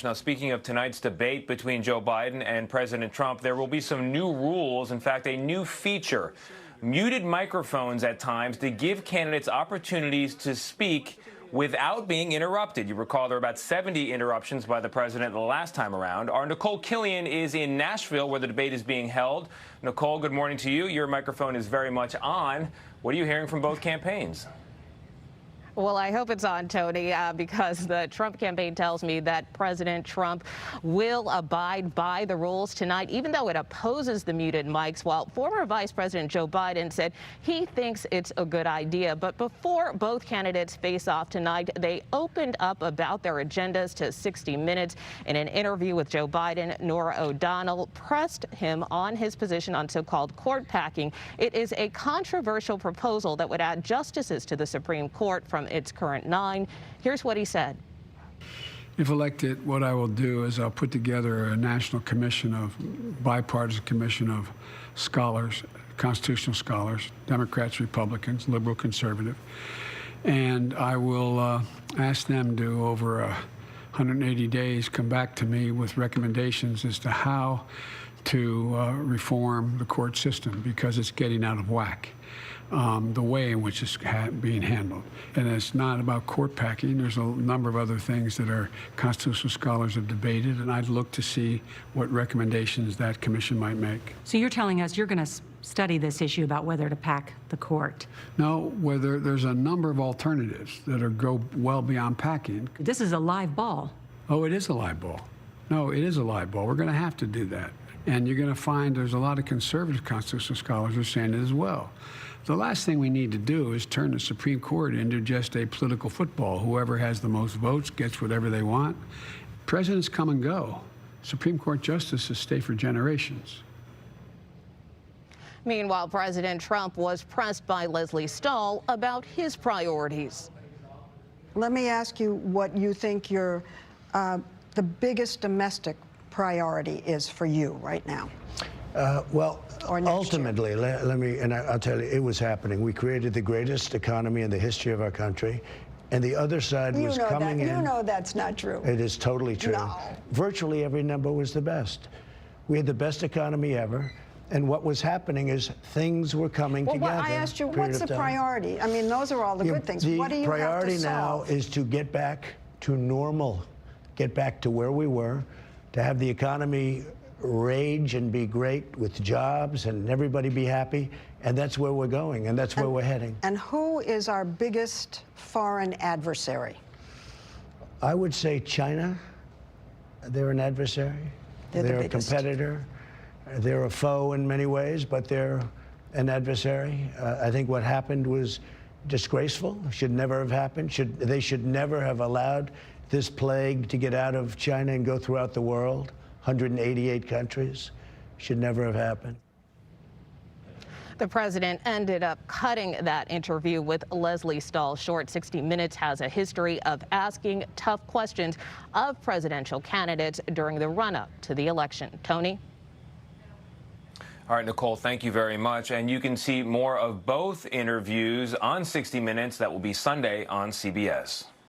Now, speaking of tonight's debate between Joe Biden and President Trump, there will be some new rules, in fact, a new feature, muted microphones at times to give candidates opportunities to speak without being interrupted. You recall there were about 70 interruptions by the president the last time around. Our Nikole Killion is in Nashville, where the debate is being held. Nikole, good morning to you. Your microphone is very much on. What are you hearing from both campaigns? Well, I hope it's on, Tony, because the Trump campaign tells me that President Trump will abide by the rules tonight, even though it opposes the muted mics, while former Vice President Joe Biden said he thinks it's a good idea. But before both candidates face off tonight, they opened up about their agendas to 60 Minutes. In an interview with Joe Biden, Norah O'Donnell pressed him on his position on so-called court packing. It is a controversial proposal that would add justices to the Supreme Court from its current 9. Here's what he said. If elected, what I will do is I'll put together a national commission bipartisan commission of scholars, constitutional scholars, Democrats, Republicans, liberal, conservative, and I will ask them to, over 180 days, come back to me with recommendations as to how to reform the court system, because it's getting out of whack. The way in which it's being handled. And it's not about court packing. There's a number of other things that our constitutional scholars have debated, and I'd look to see what recommendations that commission might make. So you're telling us you're going to study this issue about whether to pack the court? No, whether there's a number of alternatives that go well beyond packing. This is a live ball. Oh, it is a live ball. No, it is a live ball. We're going to have to do that. And you're going to find there's a lot of conservative constitutional scholars who are saying it as well. The last thing we need to do is turn the Supreme Court into just a political football. Whoever has the most votes gets whatever they want. Presidents come and go. Supreme Court justices stay for generations. Meanwhile, President Trump was pressed by Leslie Stahl about his priorities. Let me ask you what you think the biggest domestic priority is for you right now. Well, ultimately, I'll tell you, it was happening. We created the greatest economy in the history of our country, and the other side was coming in. You know that's not true. It is totally true. No. Virtually every number was the best. We had the best economy ever, and what was happening is things were coming together. Well, I asked you, what's the priority? I mean, those are all the good things. What do you have to solve? The priority now is to get back to normal, get back to where we were, to have the economy rage and be great with jobs and everybody be happy, and that's where we're going, and that's where we're heading. And who is our biggest foreign adversary? I would say China. They're an adversary. They're a competitor. They're a foe in many ways, but they're an adversary. I think what happened was disgraceful. Should never have happened. They should never have allowed this plague to get out of China and go throughout the world. 188 countries. Should never have happened. The president ended up cutting that interview with Leslie Stahl short. 60 Minutes has a history of asking tough questions of presidential candidates during the run-up to the election. Tony? All right, Nikole, thank you very much. And you can see more of both interviews on 60 Minutes. That will be Sunday on CBS.